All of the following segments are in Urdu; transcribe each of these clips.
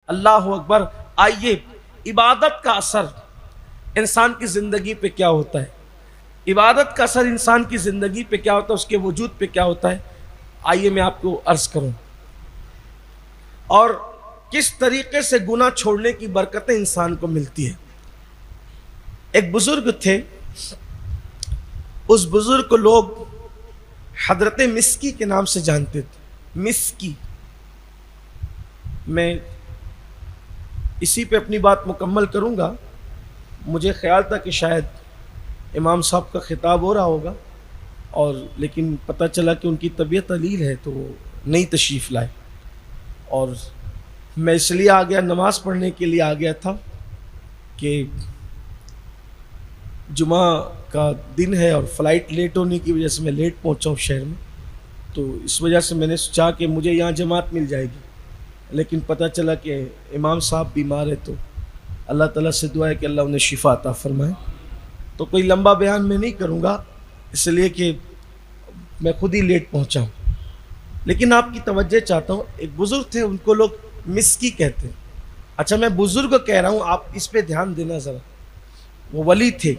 اللہ اکبر. آئیے عبادت کا اثر انسان کی زندگی پہ کیا ہوتا ہے، عبادت کا اثر انسان کی زندگی پہ کیا ہوتا ہے، اس کے وجود پہ کیا ہوتا ہے. آئیے میں آپ کو عرض کروں، اور کس طریقے سے گناہ چھوڑنے کی برکتیں انسان کو ملتی ہے. ایک بزرگ تھے، اس بزرگ کو لوگ حضرت مسکی کے نام سے جانتے تھے. مسکی. میں اسی پہ اپنی بات مکمل کروں گا. مجھے خیال تھا کہ شاید امام صاحب کا خطاب ہو رہا ہوگا، اور لیکن پتہ چلا کہ ان کی طبیعت علیل ہے تو وہ نہیں تشریف لائے، اور میں اس لیے آ گیا، نماز پڑھنے کے لیے آ گیا تھا کہ جمعہ کا دن ہے اور فلائٹ لیٹ ہونے کی وجہ سے میں لیٹ پہنچا ہوں شہر میں، تو اس وجہ سے میں نے سوچا کہ مجھے یہاں جماعت مل جائے گی، لیکن پتہ چلا کہ امام صاحب بیمار ہے. تو اللہ تعالیٰ سے دعا ہے کہ اللہ انہیں شفا عطا فرمائے. تو کوئی لمبا بیان میں نہیں کروں گا اس لیے کہ میں خود ہی لیٹ پہنچا ہوں، لیکن آپ کی توجہ چاہتا ہوں. ایک بزرگ تھے، ان کو لوگ مسکی کہتے ہیں. اچھا میں بزرگ کہہ رہا ہوں، آپ اس پہ دھیان دینا ذرا. وہ ولی تھے،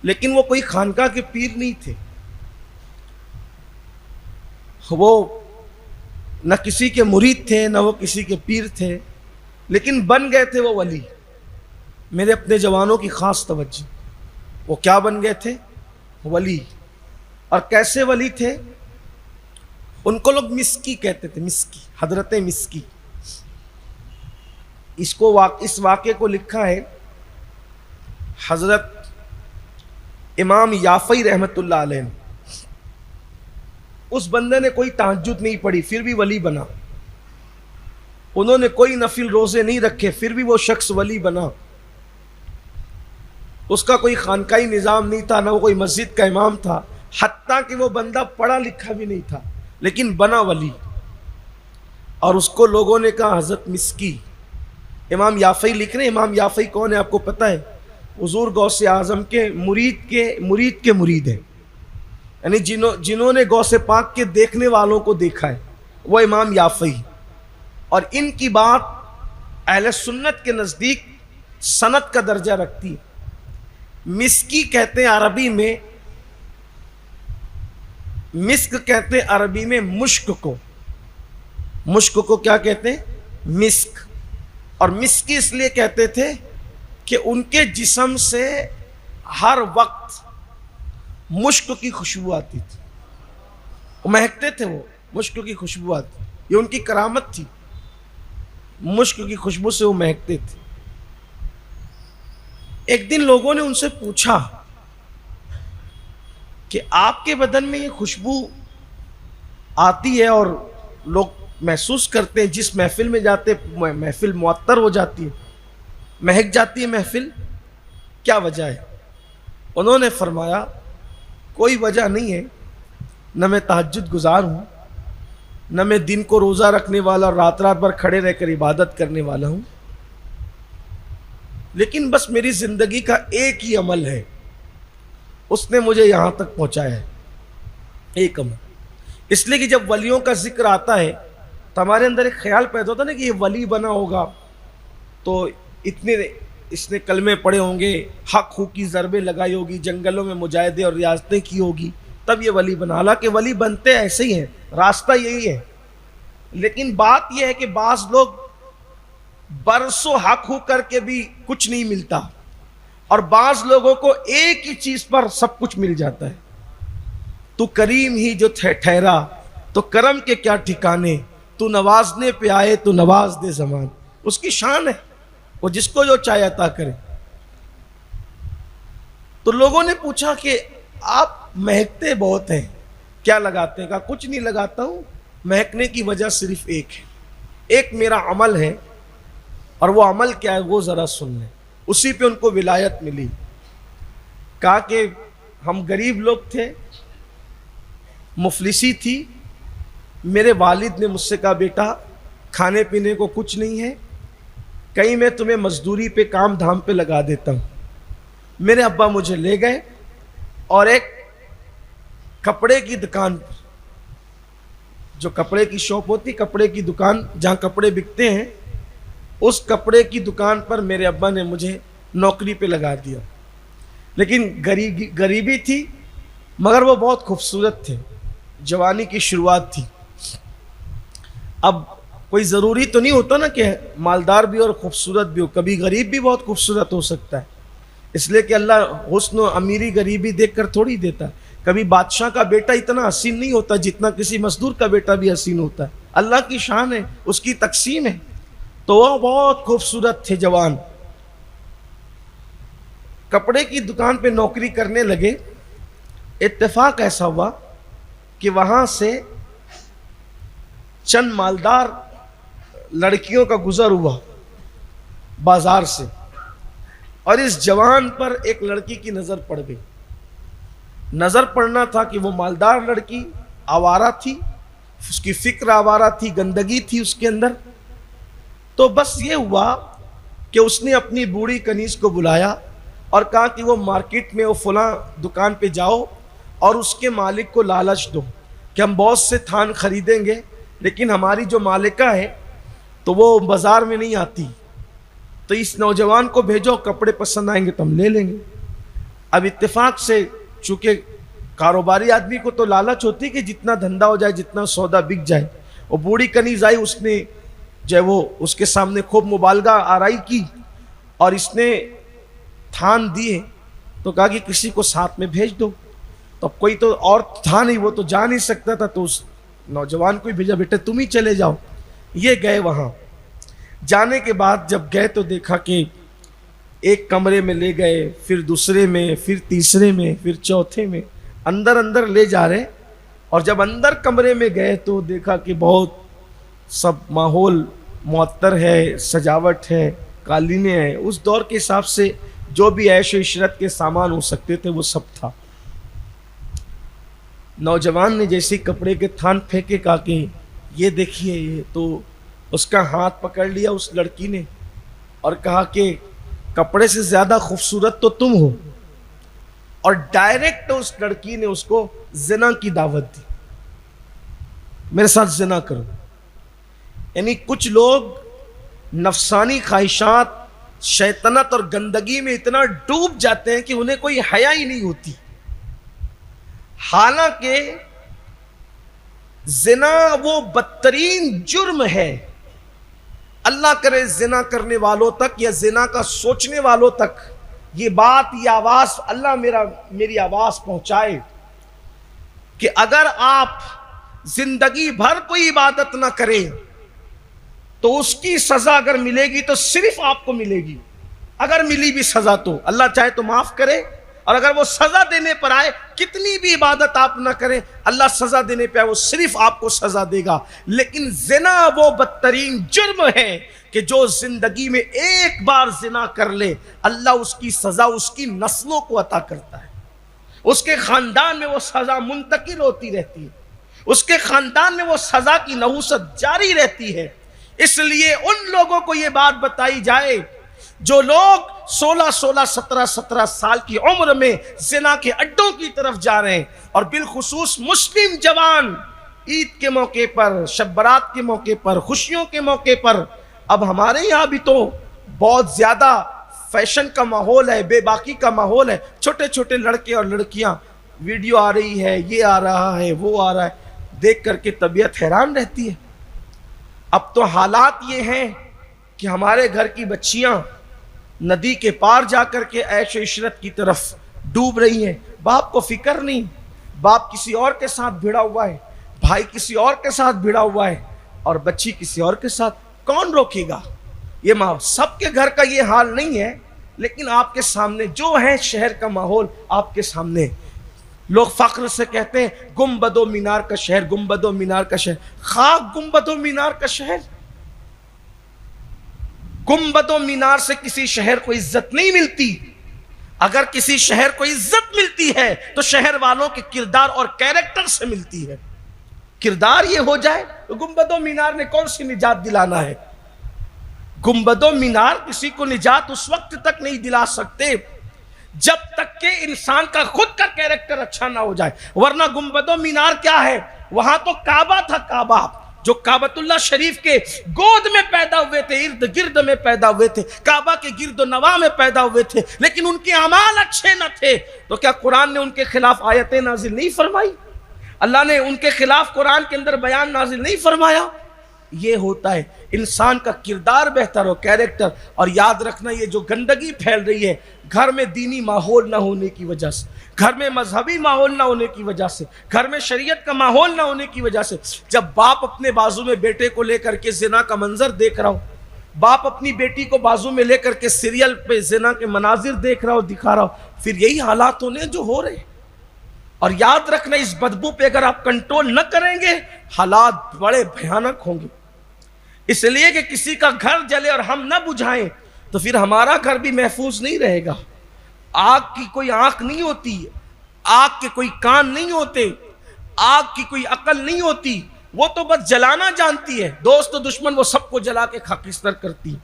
لیکن وہ کوئی خانقاہ کے پیر نہیں تھے. وہ نہ کسی کے مرید تھے نہ وہ کسی کے پیر تھے، لیکن بن گئے تھے وہ ولی. میرے اپنے جوانوں کی خاص توجہ، وہ کیا بن گئے تھے؟ ولی. اور کیسے ولی تھے؟ ان کو لوگ مسکی کہتے تھے. مسکی، حضرت مسکی. اس واقعے کو لکھا ہے حضرت امام یافعی رحمۃ اللہ علیہ. اس بندے نے کوئی تہجد نہیں پڑھی پھر بھی ولی بنا. انہوں نے کوئی نفل روزے نہیں رکھے پھر بھی وہ شخص ولی بنا. اس کا کوئی خانقاہی نظام نہیں تھا، نہ وہ کوئی مسجد کا امام تھا، حتیٰ کہ وہ بندہ پڑھا لکھا بھی نہیں تھا، لیکن بنا ولی. اور اس کو لوگوں نے کہا حضرت مسکی. امام یافعی لکھ رہے ہیں. امام یافعی کون ہے آپ کو پتہ ہے؟ حضور غوث اعظم کے مرید کے مرید ہیں، یعنی جنہوں نے غوث پاک کے دیکھنے والوں کو دیکھا ہے، وہ امام یافعی. اور ان کی بات اہل سنت کے نزدیک سند کا درجہ رکھتی ہے. مسکی کہتے ہیں عربی میں، مسک کہتے ہیں عربی میں مشک کو. مشک کو کیا کہتے ہیں؟ مسک. اور مسکی اس لیے کہتے تھے کہ ان کے جسم سے ہر وقت مشک کی خوشبو آتی تھی، وہ مہکتے تھے، وہ مشک کی خوشبو آتی. یہ ان کی کرامت تھی، مشک کی خوشبو سے وہ مہکتے تھے. ایک دن لوگوں نے ان سے پوچھا کہ آپ کے بدن میں یہ خوشبو آتی ہے اور لوگ محسوس کرتے ہیں، جس محفل میں جاتے محفل معطر ہو جاتی ہے، مہک جاتی ہے محفل، کیا وجہ ہے؟ انہوں نے فرمایا کوئی وجہ نہیں ہے، نہ میں تہجد گزار ہوں، نہ میں دن کو روزہ رکھنے والا اور رات بھر کھڑے رہ کر عبادت کرنے والا ہوں، لیکن بس میری زندگی کا ایک ہی عمل ہے، اس نے مجھے یہاں تک پہنچایا ہے. ایک عمل. اس لیے کہ جب ولیوں کا ذکر آتا ہے تو ہمارے اندر ایک خیال پیدا ہوتا ہے نا کہ یہ ولی بنا ہوگا تو اتنے اس نے کلمے پڑھے ہوں گے، حق کی ضربیں لگائی ہوگی، جنگلوں میں مجاہدے اور ریاضتیں کی ہوگی، تب یہ ولی بنا. حالانکہ ولی بنتے ایسے ہی ہیں، راستہ یہی ہے. لیکن بات یہ ہے کہ بعض لوگ برسوں حق کر کے بھی کچھ نہیں ملتا، اور بعض لوگوں کو ایک ہی چیز پر سب کچھ مل جاتا ہے. تو کریم ہی جو ٹھہرا تو کرم کے کیا ٹھکانے، تو نوازنے پہ آئے تو نواز دے زمان. اس کی شان ہے، وہ جس کو جو چاہے عطا کرے. تو لوگوں نے پوچھا کہ آپ مہکتے بہت ہیں، کیا لگاتے ہیں؟ کہا کچھ نہیں لگاتا ہوں، مہکنے کی وجہ صرف ایک ہے، ایک میرا عمل ہے، اور وہ عمل کیا ہے وہ ذرا سن لیں. اسی پہ ان کو ولایت ملی. کہا کہ ہم غریب لوگ تھے، مفلسی تھی، میرے والد نے مجھ سے کہا بیٹا کھانے پینے کو کچھ نہیں ہے، کہیں میں تمہیں مزدوری پہ کام دھام پہ لگا دیتا ہوں. میرے ابا مجھے لے گئے اور ایک کپڑے کی دکان پر جو کپڑے کی شاپ ہوتی، کپڑے کی دکان جہاں کپڑے بکتے ہیں، اس کپڑے کی دکان پر میرے ابا نے مجھے نوکری پہ لگا دیا. لیکن غریبی تھی، مگر وہ بہت خوبصورت تھے. جوانی کی شروعات تھی. اب کوئی ضروری تو نہیں ہوتا نا کہ مالدار بھی اور خوبصورت بھی ہو، کبھی غریب بھی بہت خوبصورت ہو سکتا ہے. اس لیے کہ اللہ حسن و امیری غریبی دیکھ کر تھوڑی دیتا ہے. کبھی بادشاہ کا بیٹا اتنا حسین نہیں ہوتا جتنا کسی مزدور کا بیٹا بھی حسین ہوتا ہے. اللہ کی شان ہے، اس کی تقسیم ہے. تو وہ بہت خوبصورت تھے جوان. کپڑے کی دکان پہ نوکری کرنے لگے. اتفاق ایسا ہوا کہ وہاں سے چند مالدار لڑکیوں کا گزر ہوا بازار سے، اور اس جوان پر ایک لڑکی کی نظر پڑ گئی. نظر پڑنا تھا کہ وہ مالدار لڑکی آوارہ تھی، اس کی فکر آوارہ تھی، گندگی تھی اس کے اندر. تو بس یہ ہوا کہ اس نے اپنی بوڑھی کنیز کو بلایا اور کہا کہ وہ مارکیٹ میں وہ فلاں دکان پہ جاؤ اور اس کے مالک کو لالچ دو کہ ہم بہت سے تھان خریدیں گے، لیکن ہماری جو مالکہ ہے تو وہ بازار میں نہیں آتی، تو اس نوجوان کو بھیجو، کپڑے پسند آئیں گے تو ہم لے لیں گے. اب اتفاق سے چونکہ کاروباری آدمی کو تو لالچ ہوتی کہ جتنا دھندا ہو جائے، جتنا سودا بک جائے. وہ بوڑھی کنیز آئی، اس نے جو وہ اس کے سامنے خوب مبالغہ آرائی کی اور اس نے تھان دیے. تو کہا کہ کسی کو ساتھ میں بھیج دو. تو کوئی تو اور تھا نہیں، وہ تو جا نہیں سکتا تھا، تو اس نوجوان کو ہی بھیجا، بیٹے تم ہی چلے جاؤ. یہ گئے. وہاں جانے کے بعد جب گئے تو دیکھا کہ ایک کمرے میں لے گئے، پھر دوسرے میں، پھر تیسرے میں، پھر چوتھے میں، اندر لے جا رہے. اور جب اندر کمرے میں گئے تو دیکھا کہ بہت سب ماحول معطر ہے، سجاوٹ ہے، قالینیں ہیں. اس دور کے حساب سے جو بھی عیش و عشرت کے سامان ہو سکتے تھے وہ سب تھا. نوجوان نے جیسے کپڑے کے تھان پھینکے، کہا کہ یہ دیکھیے یہ، تو اس کا ہاتھ پکڑ لیا اس لڑکی نے اور کہا کہ کپڑے سے زیادہ خوبصورت تو تم ہو. اور ڈائریکٹ اس لڑکی نے اس کو زنا کی دعوت دی، میرے ساتھ زنا کرو. یعنی کچھ لوگ نفسانی خواہشات، شیطنت اور گندگی میں اتنا ڈوب جاتے ہیں کہ انہیں کوئی حیا ہی نہیں ہوتی. حالانکہ زنا وہ بدترین جرم ہے. اللہ کرے زنا کرنے والوں تک یا زنا کا سوچنے والوں تک یہ بات، یہ آواز، اللہ میری آواز پہنچائے کہ اگر آپ زندگی بھر کوئی عبادت نہ کریں تو اس کی سزا اگر ملے گی تو صرف آپ کو ملے گی. اگر ملی بھی سزا تو اللہ چاہے تو معاف کرے، اور اگر وہ سزا دینے پر آئے، کتنی بھی عبادت آپ نہ کریں، اللہ سزا دینے پہ آئے وہ صرف آپ کو سزا دے گا. لیکن زنا وہ بدترین جرم ہے کہ جو زندگی میں ایک بار زنا کر لے، اللہ اس کی سزا اس کی نسلوں کو عطا کرتا ہے. اس کے خاندان میں وہ سزا منتقل ہوتی رہتی ہے، اس کے خاندان میں وہ سزا کی نحوست جاری رہتی ہے. اس لیے ان لوگوں کو یہ بات بتائی جائے جو لوگ 16 سال کی عمر میں زنا کے اڈوں کی طرف جا رہے ہیں، اور بالخصوص مسلم جوان عید کے موقع پر، شب برات کے موقع پر، خوشیوں کے موقع پر. اب ہمارے یہاں بھی تو بہت زیادہ فیشن کا ماحول ہے، بے باکی کا ماحول ہے. چھوٹے چھوٹے لڑکے اور لڑکیاں، ویڈیو آ رہی ہے، یہ آ رہا ہے، وہ آ رہا ہے، دیکھ کر کے طبیعت حیران رہتی ہے. اب تو حالات یہ ہیں کہ ہمارے گھر کی بچیاں ندی کے پار جا کر کے عیش و عشرت کی طرف ڈوب رہی ہیں. باپ کو فکر نہیں، باپ کسی اور کے ساتھ بھیڑا ہوا ہے، بھائی کسی اور کے ساتھ بھیڑا ہوا ہے، اور بچی کسی اور کے ساتھ. کون روکے گا؟ یہ ماحول سب کے گھر کا یہ حال نہیں ہے، لیکن آپ کے سامنے جو ہے شہر کا ماحول آپ کے سامنے. لوگ فخر سے کہتے ہیں گنبد و مینار کا شہر، گنبد و مینار کا شہر. خاک گنبد و مینار کا شہر. گنبد و مینار سے کسی شہر کو عزت نہیں ملتی. اگر کسی شہر کو عزت ملتی ہے تو شہر والوں کے کردار اور کیریکٹر سے ملتی ہے. کردار یہ ہو جائے تو گنبد و مینار نے کون سی نجات دلانا ہے؟ گنبد و مینار کسی کو نجات اس وقت تک نہیں دلا سکتے جب تک کہ انسان کا خود کا کیریکٹر اچھا نہ ہو جائے. ورنہ گنبد و مینار کیا ہے؟ وہاں تو کعبہ تھا، کعبہ جو کعبۃ اللہ شریف کے گود میں پیدا ہوئے تھے، ارد گرد میں پیدا ہوئے تھے، کعبہ کے گرد و نواح میں پیدا ہوئے تھے، لیکن ان کے اعمال اچھے نہ تھے، تو کیا قرآن نے ان کے خلاف آیتیں نازل نہیں فرمائی؟ اللہ نے ان کے خلاف قرآن کے اندر بیان نازل نہیں فرمایا؟ یہ ہوتا ہے انسان کا کردار بہتر ہو، کیریکٹر. اور یاد رکھنا یہ جو گندگی پھیل رہی ہے گھر میں دینی ماحول نہ ہونے کی وجہ سے، گھر میں مذہبی ماحول نہ ہونے کی وجہ سے، گھر میں شریعت کا ماحول نہ ہونے کی وجہ سے، جب باپ اپنے بازو میں بیٹے کو لے کر کے زنا کا منظر دیکھ رہا ہو، باپ اپنی بیٹی کو بازو میں لے کر کے سیریل پہ زنا کے مناظر دیکھ رہا ہو، دکھا رہا ہو، پھر یہی حالات ہونے جو ہو رہے ہیں. اور یاد رکھنا اس بدبو پہ اگر آپ کنٹرول نہ کریں گے حالات بڑے بھیانک ہوں گے. اس لیے کہ کسی کا گھر جلے اور ہم نہ بجھائیں تو پھر ہمارا گھر بھی محفوظ نہیں رہے گا. آگ کی کوئی آنکھ نہیں ہوتی، آگ کے کوئی کان نہیں ہوتے، آگ کی کوئی عقل نہیں ہوتی، وہ تو بس جلانا جانتی ہے. دوست و دشمن وہ سب کو جلا کے خاکستر کرتی.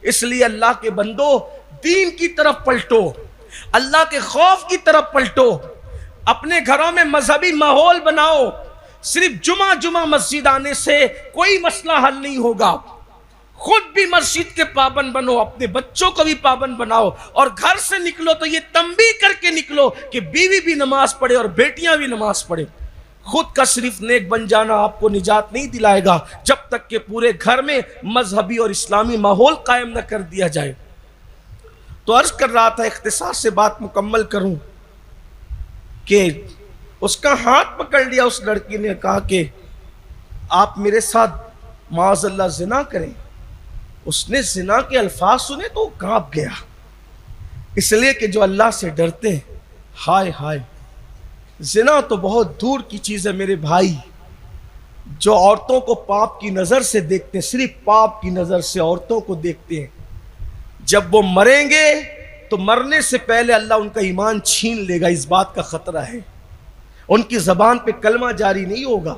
اس لیے اللہ کے بندو دین کی طرف پلٹو، اللہ کے خوف کی طرف پلٹو، اپنے گھروں میں مذہبی ماحول بناؤ. صرف جمعہ مسجد آنے سے کوئی مسئلہ حل نہیں ہوگا. خود بھی مسجد کے پابند بنو، اپنے بچوں کو بھی پابند بناؤ، اور گھر سے نکلو تو یہ تنبیہ کر کے نکلو کہ بیوی بھی نماز پڑھے اور بیٹیاں بھی نماز پڑھے. خود کا صرف نیک بن جانا آپ کو نجات نہیں دلائے گا جب تک کہ پورے گھر میں مذہبی اور اسلامی ماحول قائم نہ کر دیا جائے. تو عرض کر رہا تھا، اختصار سے بات مکمل کروں، کہ اس کا ہاتھ پکڑ لیا اس لڑکی نے، کہا کہ آپ میرے ساتھ معاذ اللہ زنا کریں. اس نے زنا کے الفاظ سنے تو کانپ گیا. اس لیے کہ جو اللہ سے ڈرتے ہیں، ہائے ہائے، زنا تو بہت دور کی چیز ہے میرے بھائی. جو عورتوں کو پاپ کی نظر سے دیکھتے ہیں، صرف پاپ کی نظر سے عورتوں کو دیکھتے ہیں، جب وہ مریں گے تو مرنے سے پہلے اللہ ان کا ایمان چھین لے گا. اس بات کا خطرہ ہے. ان کی زبان پہ کلمہ جاری نہیں ہوگا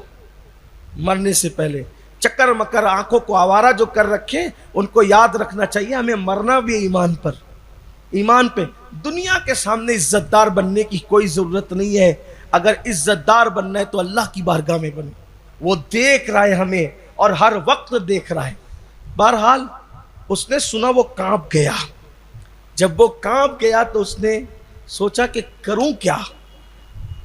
مرنے سے پہلے. چکر مکر آنکھوں کو آوارہ جو کر رکھے، ان کو یاد رکھنا چاہیے ہمیں مرنا بھی ایمان پر، ایمان پہ. دنیا کے سامنے عزت دار بننے کی کوئی ضرورت نہیں ہے. اگر عزت دار بننا ہے تو اللہ کی بارگاہ میں بنو. وہ دیکھ رہا ہے ہمیں اور ہر وقت دیکھ رہا ہے. بہرحال اس نے سنا، وہ کانپ گیا. جب وہ کانپ گیا تو اس نے سوچا کہ کروں کیا.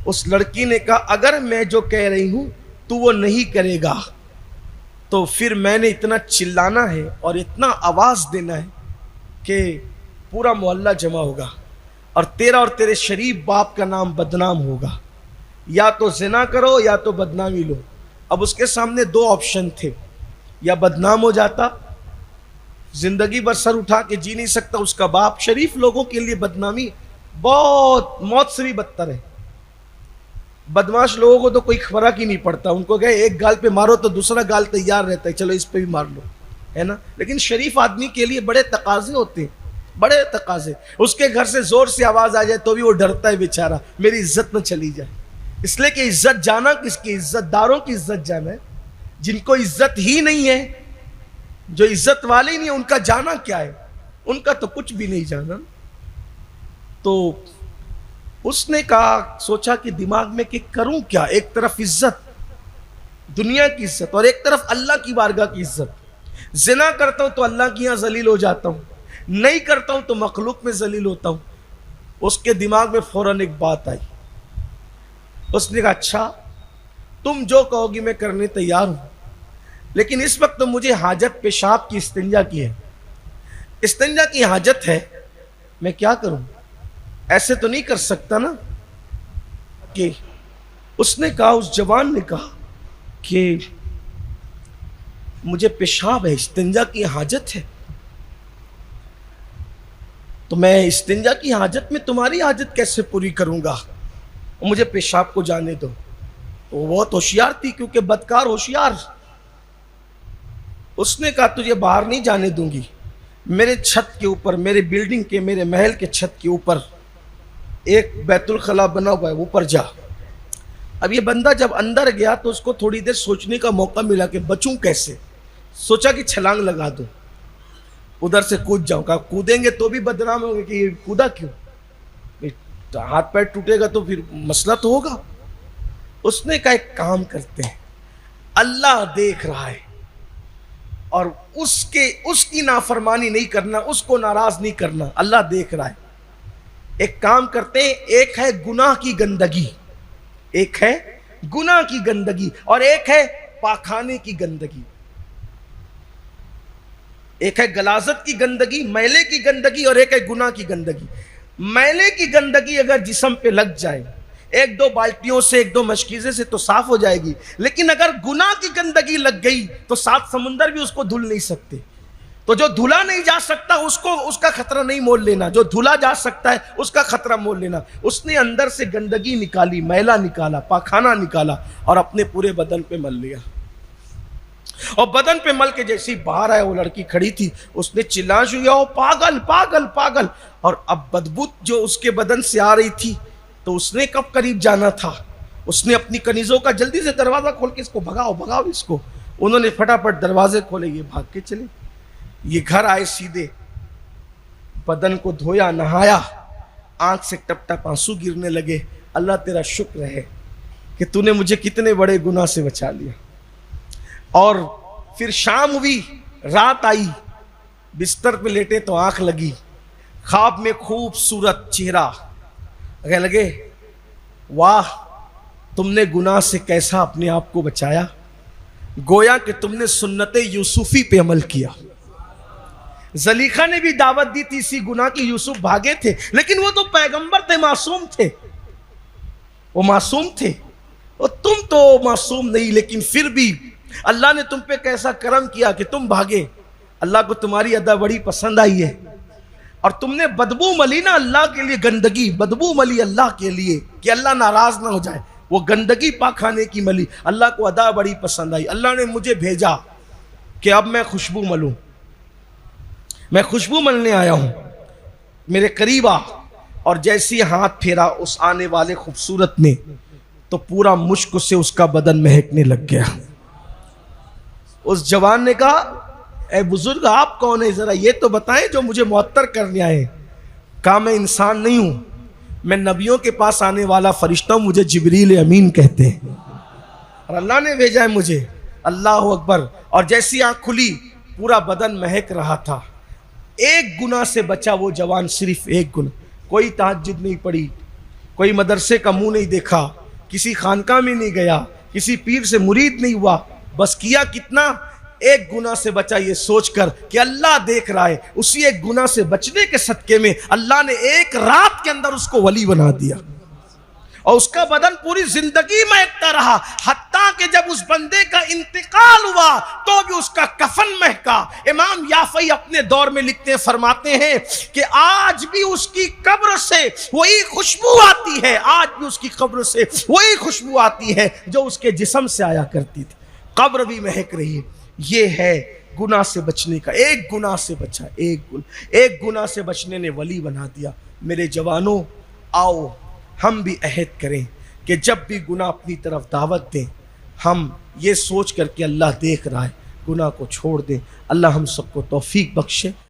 اس لڑکی نے کہا اگر میں جو کہہ رہی ہوں تو وہ نہیں کرے گا تو پھر میں نے اتنا چلانا ہے اور اتنا آواز دینا ہے کہ پورا محلہ جمع ہوگا اور تیرا اور تیرے شریف باپ کا نام بدنام ہوگا. یا تو زنا کرو یا تو بدنامی لو. اب اس کے سامنے دو آپشن تھے، یا بدنام ہو جاتا، زندگی بھر سر اٹھا کے جی نہیں سکتا اس کا باپ. شریف لوگوں کے لیے بدنامی بہت موت سے بھی بدتر ہے. بدماش لوگوں کو تو کوئی فرق ہی نہیں پڑتا، ان کو کہے ایک گال پہ مارو تو دوسرا گال تیار رہتا ہے، چلو اس پہ بھی مار لو، ہے نا. لیکن شریف آدمی کے لیے بڑے تقاضے ہوتے ہیں، بڑے تقاضے. اس کے گھر سے زور سے آواز آ جائے تو بھی وہ ڈرتا ہے بیچارہ، میری عزت نہ چلی جائے. اس لیے کہ عزت جانا کس کی؟ عزت داروں کی عزت جانا ہے. جن کو عزت ہی نہیں ہے، جو عزت والے ہی نہیں ہیں، ان کا جانا کیا ہے؟ ان کا تو کچھ بھی نہیں جانا. تو اس نے کہا، سوچا کہ دماغ میں کہ کروں کیا. ایک طرف عزت، دنیا کی عزت، اور ایک طرف اللہ کی بارگاہ کی عزت. زنا کرتا ہوں تو اللہ کی یہاں ذلیل ہو جاتا ہوں، نہیں کرتا ہوں تو مخلوق میں ذلیل ہوتا ہوں. اس کے دماغ میں فوراً ایک بات آئی. اس نے کہا اچھا تم جو کہو گی میں کرنے تیار ہوں، لیکن اس وقت تو مجھے حاجت پیشاب کی، استنجا کی ہے، استنجا کی حاجت ہے. میں کیا کروں؟ ایسے تو نہیں کر سکتا نا. کہ اس نے کہا، اس جوان نے کہا کہ مجھے پیشاب ہے، استنجا کی حاجت ہے، تو میں استنجا کی حاجت میں تمہاری حاجت کیسے پوری کروں گا؟ مجھے پیشاب کو جانے دو. وہ بہت ہوشیار تھی کیونکہ بدکار ہوشیار. اس نے کہا تجھے باہر نہیں جانے دوں گی، میرے چھت کے اوپر، میرے بلڈنگ کے، میرے محل کے چھت کے اوپر ایک بیت الخلا بنا ہوا ہے، اوپر جا. اب یہ بندہ جب اندر گیا تو اس کو تھوڑی دیر سوچنے کا موقع ملا کہ بچوں کیسے. سوچا کہ چھلانگ لگا دو، ادھر سے کود جاؤں. کہا کودیں گے تو بھی بدنام ہوں گے کہ یہ کودا کیوں، ہاتھ پیر ٹوٹے گا تو پھر مسئلہ تو ہوگا. اس نے کہا ایک کام کرتے ہیں، اللہ دیکھ رہا ہے اور اس کی نافرمانی نہیں کرنا، اس کو ناراض نہیں کرنا، اللہ دیکھ رہا ہے۔ ایک کام کرتے ہیں، ایک ہے گناہ کی گندگی، ایک ہے گناہ کی گندگی اور ایک ہے پاخانے کی گندگی، ایک ہے غلاظت کی گندگی، میلے کی گندگی، اور ایک ہے گناہ کی گندگی۔ میلے کی گندگی اگر جسم پہ لگ جائے ایک دو بالٹیوں سے، ایک دو مشکیزے سے تو صاف ہو جائے گی، لیکن اگر گناہ کی گندگی لگ گئی تو 7 سمندر بھی اس کو دھل نہیں سکتے۔ تو جو دھلا نہیں جا سکتا اس کا خطرہ نہیں مول لینا، جو دھلا جا سکتا ہے اس کا خطرہ مول لینا۔ اس نے اندر سے گندگی نکالی، میلہ نکالا، پاخانہ نکالا اور اپنے پورے بدن پہ مل لیا، اور بدن پہ مل کے جیسی باہر آیا، وہ لڑکی کھڑی تھی، اس نے چلا شیا، او پاگل پاگل پاگل۔ اور اب بدبو جو اس کے بدن سے آ رہی تھی تو اس نے کب قریب جانا تھا، اس نے اپنی کنیزوں کا جلدی سے دروازہ کھول کے اس کو بھگاؤ بھگاؤ اس کو۔ انہوں نے پھٹافٹ دروازے کھولے، یہ بھاگ کے چلے، یہ گھر آئے، سیدھے بدن کو دھویا، نہایا، آنکھ سے ٹپ ٹپ آنسو گرنے لگے۔ اللہ تیرا شکر ہے کہ تو نے مجھے کتنے بڑے گناہ سے بچا لیا۔ اور پھر شام ہوئی، رات آئی، بستر پہ لیٹے تو آنکھ لگی، خواب میں خوبصورت چہرہ، کہنے لگے واہ تم نے گناہ سے کیسا اپنے آپ کو بچایا، گویا کہ تم نے سنت یوسفی پہ عمل کیا۔ زلیخا نے بھی دعوت دی تھی اسی گناہ کی، یوسف بھاگے تھے، لیکن وہ تو پیغمبر تھے، معصوم تھے، وہ معصوم تھے، اور تم تو معصوم نہیں، لیکن پھر بھی اللہ نے تم پہ کیسا کرم کیا کہ تم بھاگے۔ اللہ کو تمہاری ادا بڑی پسند آئی ہے، اور تم نے بدبو ملی نا اللہ کے لیے، گندگی بدبو ملی اللہ کے لیے کہ اللہ ناراض نہ ہو جائے، وہ گندگی پاخانے کی ملی، اللہ کو ادا بڑی پسند آئی۔ اللہ نے مجھے بھیجا کہ اب میں خوشبو ملوں، میں خوشبو ملنے آیا ہوں، میرے قریب آ۔ اور جیسی ہاتھ پھیرا اس آنے والے خوبصورت نے تو پورا مشک سے اس کا بدن مہکنے لگ گیا۔ اس جوان نے کہا اے بزرگ آپ کون ہیں، ذرا یہ تو بتائیں جو مجھے معطر کرنے آئے۔ کہا میں انسان نہیں ہوں، میں نبیوں کے پاس آنے والا فرشتہ ہوں، مجھے جبریل امین کہتے ہیں، اور اللہ نے بھیجا ہے مجھے۔ اللہ اکبر۔ اور جیسی آنکھ کھلی پورا بدن مہک رہا تھا۔ ایک گناہ سے بچا وہ جوان، صرف ایک گناہ، کوئی تہجد نہیں پڑھی، کوئی مدرسے کا منہ نہیں دیکھا، کسی خانقاہ میں نہیں گیا، کسی پیر سے مرید نہیں ہوا، بس کیا کتنا، ایک گناہ سے بچا یہ سوچ کر کہ اللہ دیکھ رہا ہے۔ اسی ایک گناہ سے بچنے کے صدقے میں اللہ نے ایک رات کے اندر اس کو ولی بنا دیا، اور اس کا بدن پوری زندگی مہکتا رہا، حتیٰ کہ جب اس بندے کا انتقال ہوا تو بھی اس کا کفن مہکا۔ امام یافعی اپنے دور میں لکھتے ہیں، فرماتے ہیں کہ آج بھی اس کی قبر سے وہی خوشبو آتی ہے، آج بھی اس کی قبر سے وہی خوشبو آتی ہے جو اس کے جسم سے آیا کرتی تھی، قبر بھی مہک رہی ہے۔ یہ ہے گناہ سے بچنے کا، ایک گناہ سے بچا، ایک گناہ سے بچنے نے ولی بنا دیا۔ میرے جوانوں آؤ ہم بھی عہد کریں کہ جب بھی گناہ اپنی طرف دعوت دیں، ہم یہ سوچ کر کہ اللہ دیکھ رہا ہے، گناہ کو چھوڑ دیں۔ اللہ ہم سب کو توفیق بخشے۔